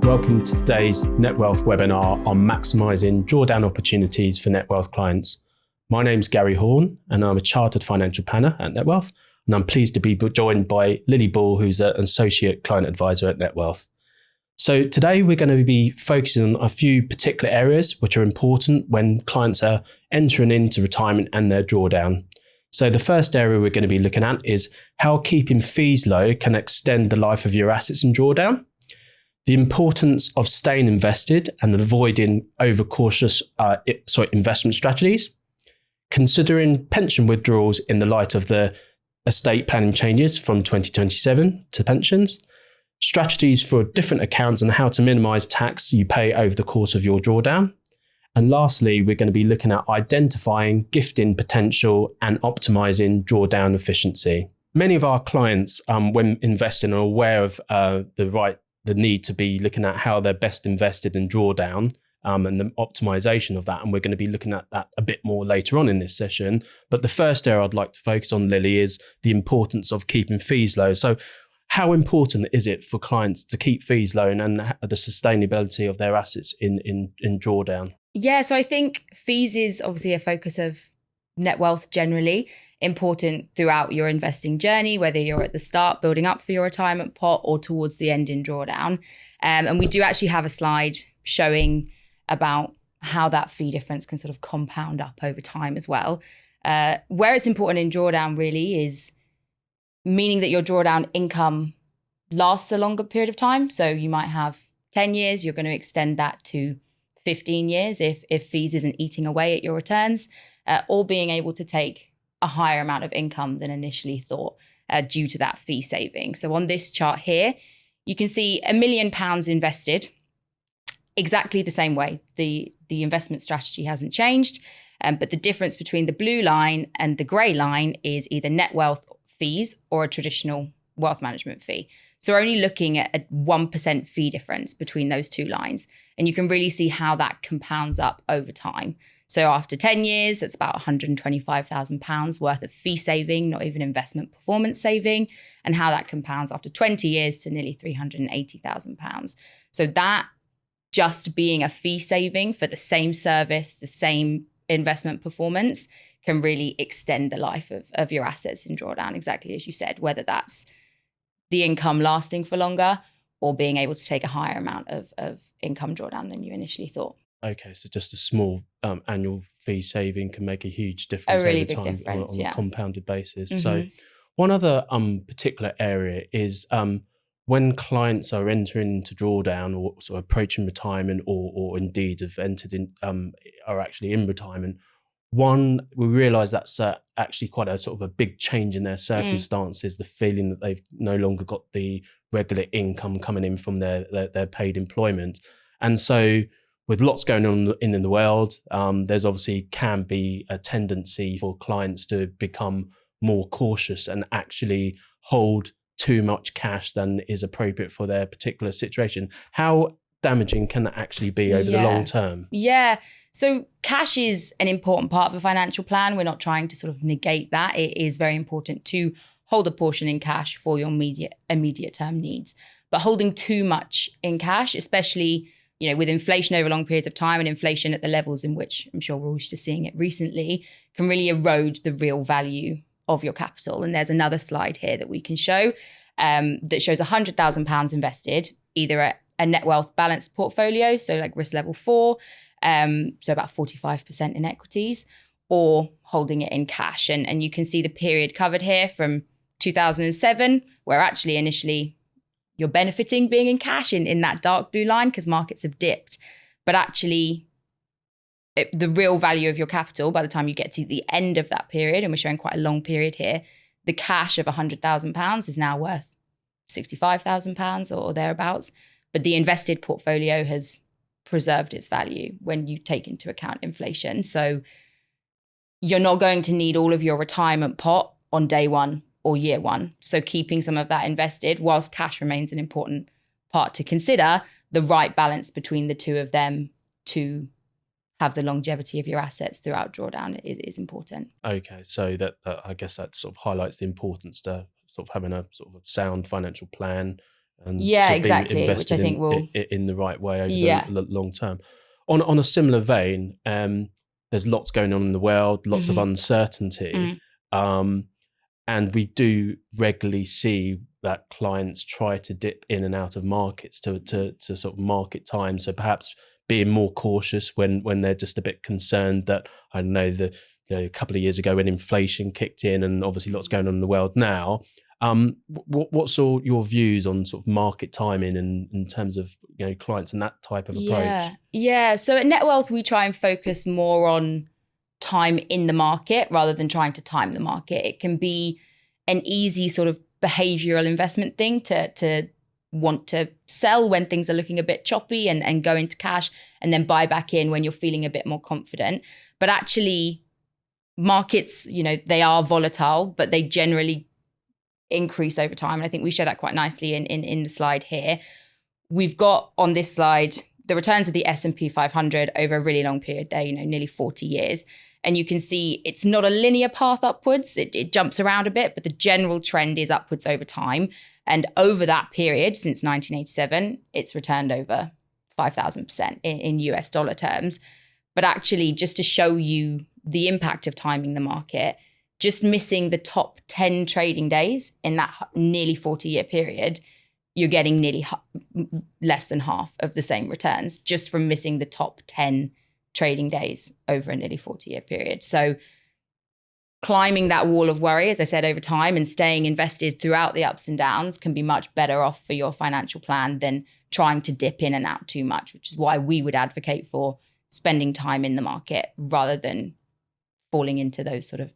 Welcome to today's Netwealth webinar on maximising drawdown opportunities for Netwealth clients. My name's Gary Horn and I'm a Chartered Financial Planner at Netwealth, and I'm pleased to be joined by Lily Ball, who's an Associate Client Advisor at Netwealth. So today we're going to be focusing on a few particular areas which are important when clients are entering into retirement and their drawdown. So the first area we're going to be looking at is how keeping fees low can extend the life of your assets in drawdown. The importance of staying invested and avoiding overcautious investment strategies. Considering pension withdrawals in the light of the estate planning changes from 2027 to pensions. Strategies for different accounts and how to minimise tax you pay over the course of your drawdown. And lastly, we're going to be looking at identifying gifting potential and optimising drawdown efficiency. Many of our clients, when investing, are aware of the need to be looking at how they're best invested in drawdown and the optimization of that. And we're going to be looking at that a bit more later on in this session. But the first area I'd like to focus on, Lily, is the importance of keeping fees low. So how important is it for clients to keep fees low and the sustainability of their assets in drawdown? Yeah, so I think fees is obviously a focus of Netwealth generally, important throughout your investing journey, whether you're at the start building up for your retirement pot or towards the end in drawdown. And we do actually have a slide showing about how that fee difference can sort of compound up over time as well. Where it's important in drawdown really is meaning that your drawdown income lasts a longer period of time. So you might have 10 years, you're going to extend that to 15 years if fees isn't eating away at your returns, or being able to take a higher amount of income than initially thought due to that fee saving. So on this chart here, you can see £1 million invested exactly the same way. The investment strategy hasn't changed, but the difference between the blue line and the grey line is either Netwealth fees or a traditional wealth management fee. So we're only looking at a 1% fee difference between those two lines. And you can really see how that compounds up over time. So after 10 years, that's about £125,000 worth of fee saving, not even investment performance saving, and how that compounds after 20 years to nearly £380,000. So that just being a fee saving for the same service, the same investment performance can really extend the life of your assets in drawdown, exactly as you said, whether that's the income lasting for longer or being able to take a higher amount of income drawdown than you initially thought. Okay, so just a small annual fee saving can make a huge difference over time difference, on a compounded basis. Mm-hmm. So one other particular area is when clients are entering into drawdown or sort of approaching retirement or indeed have entered in, are actually in retirement. One, we realise that's actually quite a sort of a big change in their circumstances, the feeling that they've no longer got the regular income coming in from their paid employment. And so with lots going on in the world, there's obviously can be a tendency for clients to become more cautious and actually hold too much cash than is appropriate for their particular situation. How damaging can that actually be over the long term? Yeah. So cash is an important part of a financial plan. We're not trying to sort of negate that. It is very important to hold a portion in cash for your immediate term needs. But holding too much in cash, especially with inflation over long periods of time and inflation at the levels in which I'm sure we're used to seeing it recently, can really erode the real value of your capital. And there's another slide here that we can show that shows £100,000 invested, either at a Netwealth balanced portfolio, so like risk level 4, so about 45% in equities, or holding it in cash. And you can see the period covered here from 2007, where actually initially you're benefiting being in cash in that dark blue line because markets have dipped. But actually, the real value of your capital by the time you get to the end of that period, and we're showing quite a long period here, the cash of £100,000 is now worth £65,000 or thereabouts. But the invested portfolio has preserved its value when you take into account inflation. So you're not going to need all of your retirement pot on day one or year one. So keeping some of that invested, whilst cash remains an important part to consider, the right balance between the two of them to have the longevity of your assets throughout drawdown is important. Okay, so that I guess that sort of highlights the importance to sort of having a sort of a sound financial plan and Yeah, sort of being exactly, which I invested think will. in the right way over Yeah. the long term. On a similar vein, there's lots going on in the world, lots of uncertainty, and we do regularly see that clients try to dip in and out of markets to sort of market time. So perhaps being more cautious when they're just a bit concerned that, I don't know, a couple of years ago when inflation kicked in, and obviously lots going on in the world now. What's your views on sort of market timing and in terms of clients and that type of approach? Yeah. So at Netwealth, we try and focus more on time in the market rather than trying to time the market. It can be an easy sort of behavioural investment thing to want to sell when things are looking a bit choppy and go into cash, and then buy back in when you're feeling a bit more confident. But actually, markets, they are volatile, but they generally increase over time. And I think we show that quite nicely in the slide here. We've got on this slide the returns of the S&P 500 over a really long period there, nearly 40 years. And you can see it's not a linear path upwards. It jumps around a bit, but the general trend is upwards over time. And over that period, since 1987, it's returned over 5,000% in US dollar terms. But actually, just to show you the impact of timing the market, just missing the top 10 trading days in that nearly 40-year period, you're getting nearly less than half of the same returns just from missing the top 10 trading days over a nearly 40-year period. So climbing that wall of worry, as I said, over time and staying invested throughout the ups and downs can be much better off for your financial plan than trying to dip in and out too much, which is why we would advocate for spending time in the market rather than falling into those sort of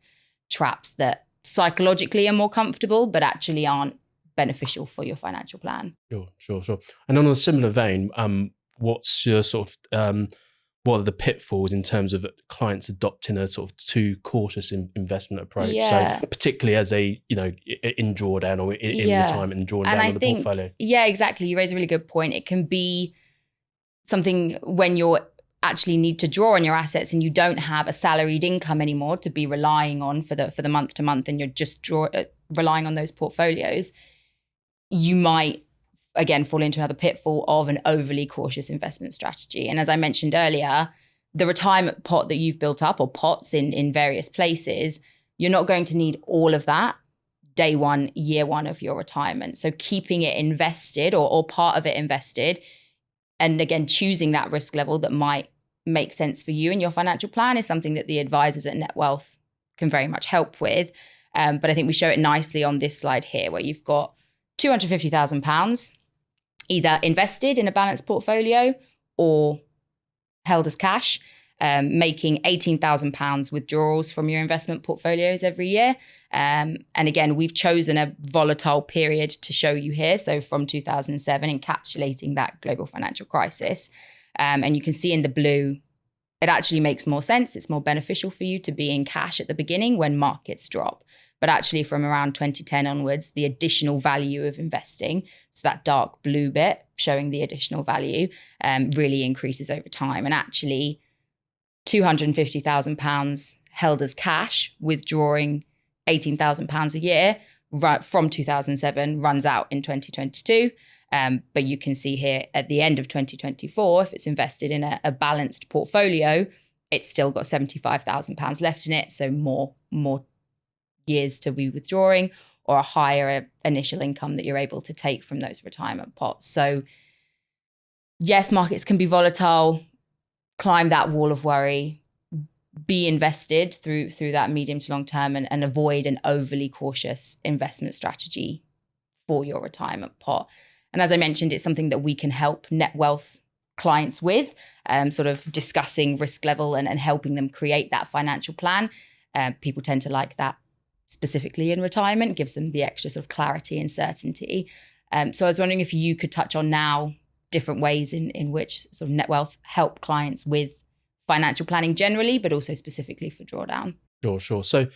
traps that psychologically are more comfortable but actually aren't beneficial for your financial plan. Sure. And on a similar vein, what's your sort of what are the pitfalls in terms of clients adopting a sort of too cautious investment approach? Yeah. So particularly as in drawdown or in retirement and drawing down on the portfolio. Yeah, exactly. You raise a really good point. It can be something when you're actually need to draw on your assets and you don't have a salaried income anymore to be relying on for the month to month, and you're just relying on those portfolios. You might, again, fall into another pitfall of an overly cautious investment strategy. And as I mentioned earlier, the retirement pot that you've built up, or pots in various places, you're not going to need all of that day one, year one of your retirement. So keeping it invested or part of it invested, and again, choosing that risk level that might make sense for you and your financial plan is something that the advisors at Netwealth can very much help with. But I think we show it nicely on this slide here, where you've got £250,000 either invested in a balanced portfolio or held as cash, making £18,000 withdrawals from your investment portfolios every year. And again, we've chosen a volatile period to show you here. So from 2007, encapsulating that global financial crisis. And you can see in the blue, it actually makes more sense. It's more beneficial for you to be in cash at the beginning when markets drop. But actually from around 2010 onwards, the additional value of investing, so that dark blue bit showing the additional value, really increases over time. And actually £250,000 held as cash, withdrawing £18,000 a year from 2007 runs out in 2022. But you can see here at the end of 2024, if it's invested in a balanced portfolio, it's still got £75,000 left in it. So more years to be withdrawing, or a higher initial income that you're able to take from those retirement pots. So yes, markets can be volatile. Climb that wall of worry, be invested through that medium to long term, and avoid an overly cautious investment strategy for your retirement pot. And as I mentioned, it's something that we can help Netwealth clients with, sort of discussing risk level and helping them create that financial plan. People tend to like that specifically in retirement, gives them the extra sort of clarity and certainty. So I was wondering if you could touch on now different ways in which sort of Netwealth help clients with financial planning generally, but also specifically for drawdown. Sure. So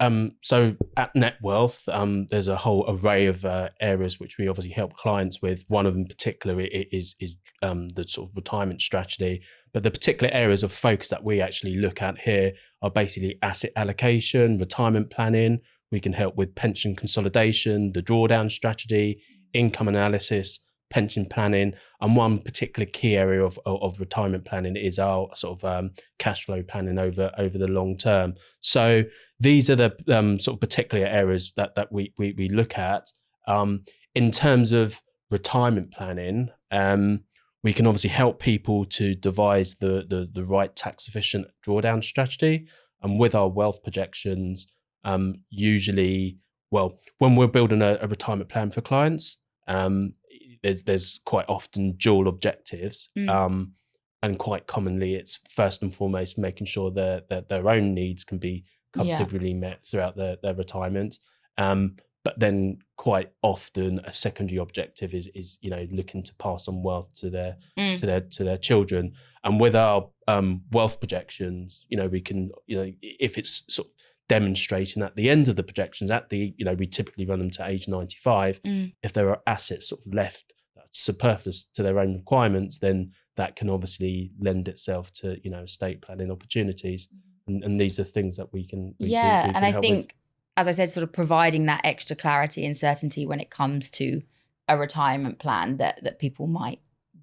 at Netwealth, there's a whole array of areas which we obviously help clients with. One of them in particular is the sort of retirement strategy. But the particular areas of focus that we actually look at here are basically asset allocation, retirement planning. We can help with pension consolidation, the drawdown strategy, income analysis, pension planning, and one particular key area of retirement planning is our sort of cash flow planning over the long term. So these are the sort of particular areas that we look at. In terms of retirement planning, we can obviously help people to devise the right tax efficient drawdown strategy. And with our wealth projections, usually, well, when we're building a retirement plan for clients, there's quite often dual objectives, and quite commonly it's first and foremost making sure that their own needs can be comfortably met throughout their retirement. But then quite often a secondary objective is looking to pass on wealth to their children. And with our wealth projections, we can, if it's sort of demonstrating at the end of the projections, we typically run them to age 95. If there are assets sort of left that's superfluous to their own requirements, then that can obviously lend itself to estate planning opportunities. And these are things that we can and I think, as I said, sort of providing that extra clarity and certainty when it comes to a retirement plan that people might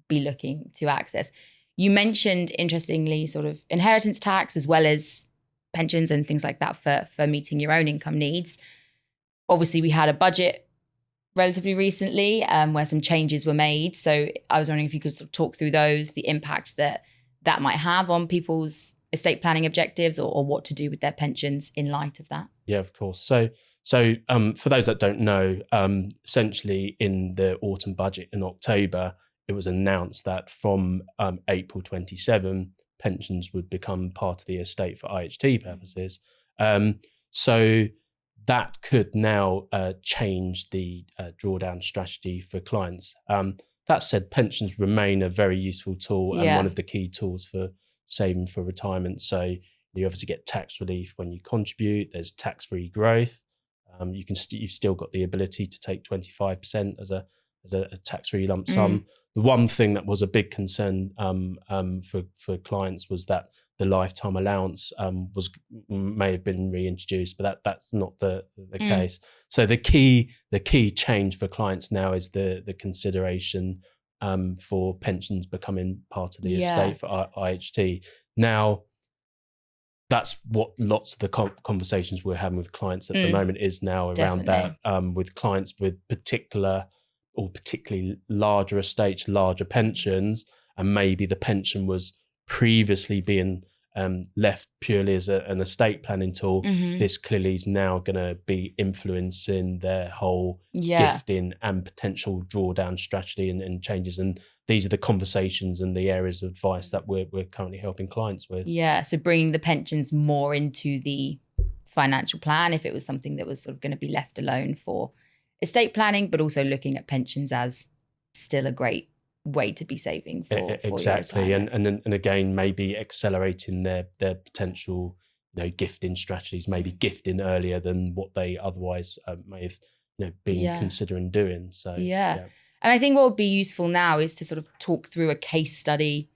be looking to access. You mentioned, interestingly, sort of inheritance tax as well as pensions and things like that for meeting your own income needs. Obviously, we had a budget relatively recently where some changes were made. So I was wondering if you could sort of talk through those, the impact that might have on people's estate planning objectives, or what to do with their pensions in light of that. Yeah, of course. So for those that don't know, essentially in the autumn budget in October, it was announced that from April 27, pensions would become part of the estate for IHT purposes. So that could now change the drawdown strategy for clients. That said, pensions remain a very useful tool and one of the key tools for saving for retirement. So you obviously get tax relief when you contribute. There's tax-free growth. You've still got the ability to take 25% as a tax-free lump sum. The one thing that was a big concern for clients was that the lifetime allowance may have been reintroduced, but that's not the case. So the key change for clients now is the consideration for pensions becoming part of the estate for IHT. Now, that's what lots of the conversations we're having with clients at the moment is now around that, with clients with particularly larger estates, larger pensions, and maybe the pension was previously being left purely as an estate planning tool. This clearly is now going to be influencing their whole gifting and potential drawdown strategy and changes. And these are the conversations and the areas of advice that we're currently helping clients with. Yeah, so bringing the pensions more into the financial plan if it was something that was sort of going to be left alone for estate planning, but also looking at pensions as still a great way to be saving for exactly, and again, maybe accelerating their potential gifting strategies, maybe gifting earlier than what they otherwise may have been considering doing. So and I think what would be useful now is to sort of talk through a case study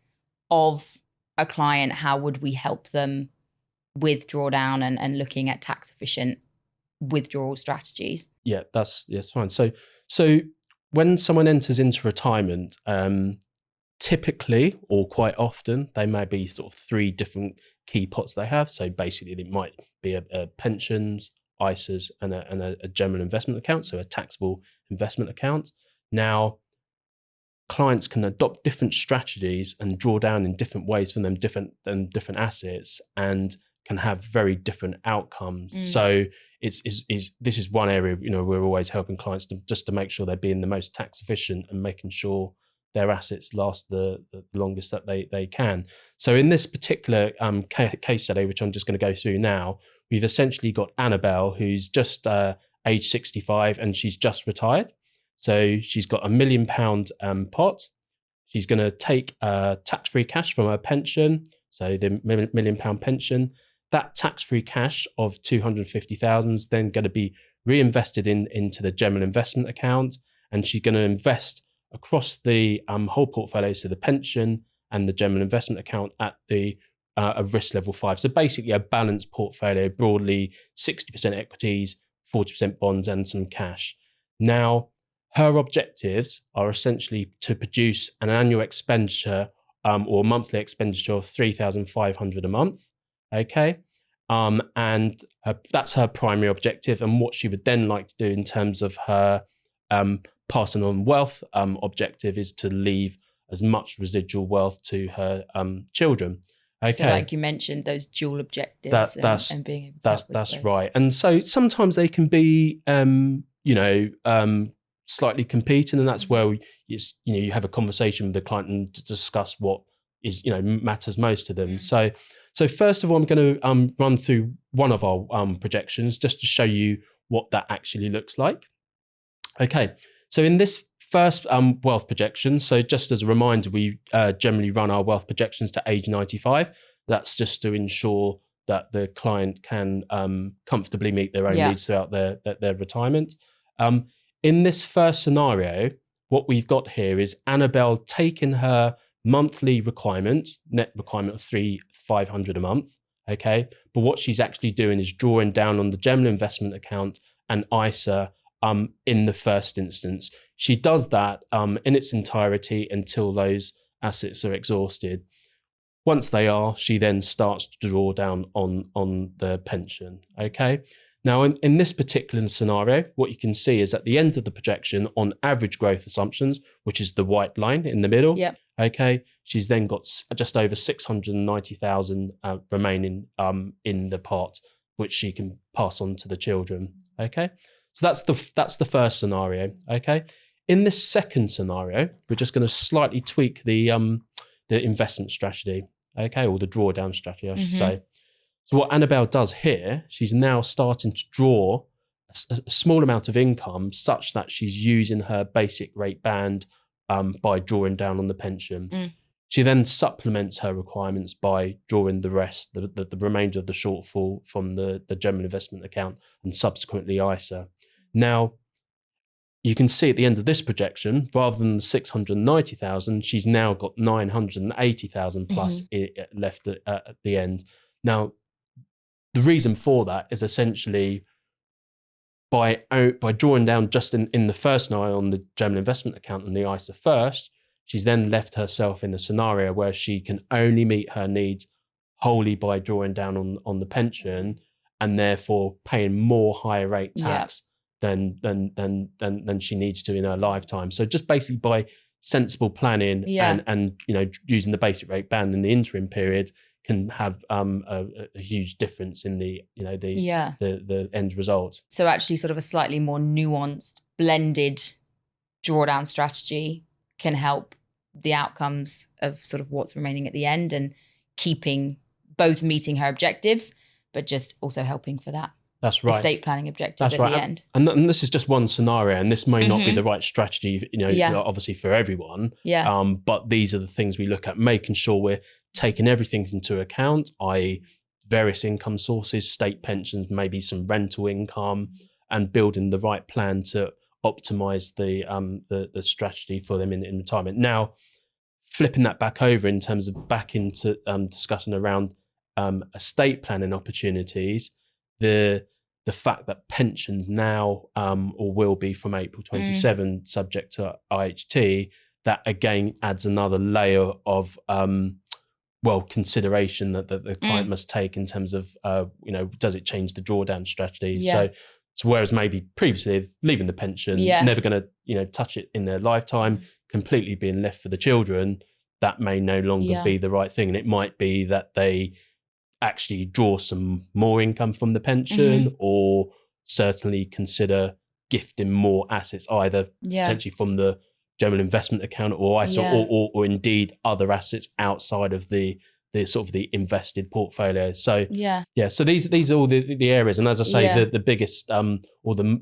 of a client. How would we help them with drawdown and looking at tax efficient withdrawal strategies? That's fine. So when someone enters into retirement, typically or quite often, they may be sort of three different key pots they have. So basically, it might be a pensions, ISAs, and a general investment account, so a taxable investment account. Now, clients can adopt different strategies and draw down in different ways from them, different assets, and can have very different outcomes. So this is one area we're always helping clients to make sure they're being the most tax efficient and making sure their assets last the longest that they can. So in this particular case study, which I'm just going to go through now, we've essentially got Annabelle, who's just age 65 and she's just retired. So she's got £1 million pot. She's going to take tax-free cash from her pension, so the £1 million pension. That tax-free cash of 250,000 is then going to be reinvested into the general investment account, and she's going to invest across the whole portfolio, so the pension and the general investment account at the a risk level 5. So basically a balanced portfolio, broadly 60% equities, 40% bonds, and some cash. Now, her objectives are essentially to produce an annual expenditure or monthly expenditure of $3,500 a month. Okay. And that's her primary objective. And what she would then like to do in terms of her passing on wealth objective is to leave as much residual wealth to her children. Okay. So like you mentioned, those dual objectives and being able to help with that's both. right. And so sometimes they can be, slightly competing, and that's where you have a conversation with the client and to discuss what is matters most to them. So first of all, I'm going to run through one of our projections just to show you what that actually looks like. Okay, so in this first wealth projection, so just as a reminder, we generally run our wealth projections to age 95. That's just to ensure that the client can comfortably meet their own needs throughout their retirement. In this first scenario, what we've got here is Annabelle taking her monthly requirement, net requirement of $3,500 a month. Okay, but what she's actually doing is drawing down on the general investment account and ISA in the first instance. She does that in its entirety until those assets are exhausted. Once they are, she then starts to draw down on the pension. Okay. Now, in this particular scenario, what you can see is at the end of the projection on average growth assumptions, which is the white line in the middle. Yep. Okay. She's then got just over 690,000 remaining in the pot, which she can pass on to the children. Okay. So that's the first scenario. Okay. In this second scenario, we're just going to slightly tweak the investment strategy. Okay, or the drawdown strategy, I should say. So what Annabelle does here, she's now starting to draw a small amount of income such that she's using her basic rate band by drawing down on the pension. She then supplements her requirements by drawing the rest, the remainder of the shortfall from the general investment account and subsequently ISA. Now, you can see at the end of this projection, rather than 690,000, she's now got 980,000 plus left at the end. Now, the reason for that is essentially by drawing down just in the first scenario on the general investment account and the ISA first, she's then left herself in a scenario where she can only meet her needs wholly by drawing down on the pension and therefore paying more higher rate tax than she needs to in her lifetime. So just basically by sensible planning and using the basic rate band in the interim period can have a huge difference in the end result. So actually sort of a slightly more nuanced, blended drawdown strategy can help the outcomes of sort of what's remaining at the end and keeping both meeting her objectives, but just also helping for that. That's right. Estate planning objective at the end. And this is just one scenario, and this may not be the right strategy, obviously for everyone. Yeah. But these are the things we look at, making sure we're taking everything into account, i.e. various income sources, state pensions, maybe some rental income, and building the right plan to optimize the strategy for them in retirement. Now, flipping that back over in terms of back into discussion around estate planning opportunities, the fact that pensions now or will be from April 27 subject to IHT, that again adds another layer of consideration that the client must take in terms of does it change the drawdown strategy? So whereas maybe previously leaving the pension, never going to touch it in their lifetime, completely being left for the children, that may no longer be the right thing, and it might be that they actually draw some more income from the pension or certainly consider gifting more assets, either potentially from the general investment account or ISA or indeed other assets outside of the sort of the invested portfolio. So so these are all the areas, and as I say, the biggest or the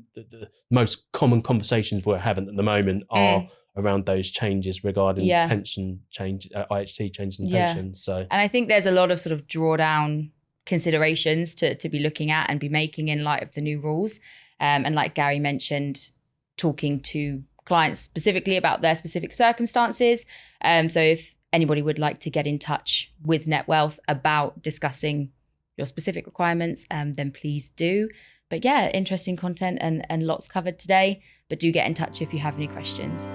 most common conversations we're having at the moment are around those changes regarding pension change, IHT changes in pension. So, and I think there's a lot of sort of drawdown considerations to be looking at and be making in light of the new rules. And like Gary mentioned, talking to clients specifically about their specific circumstances. So if anybody would like to get in touch with Netwealth about discussing your specific requirements, then please do. But yeah, interesting content and lots covered today. But do get in touch if you have any questions.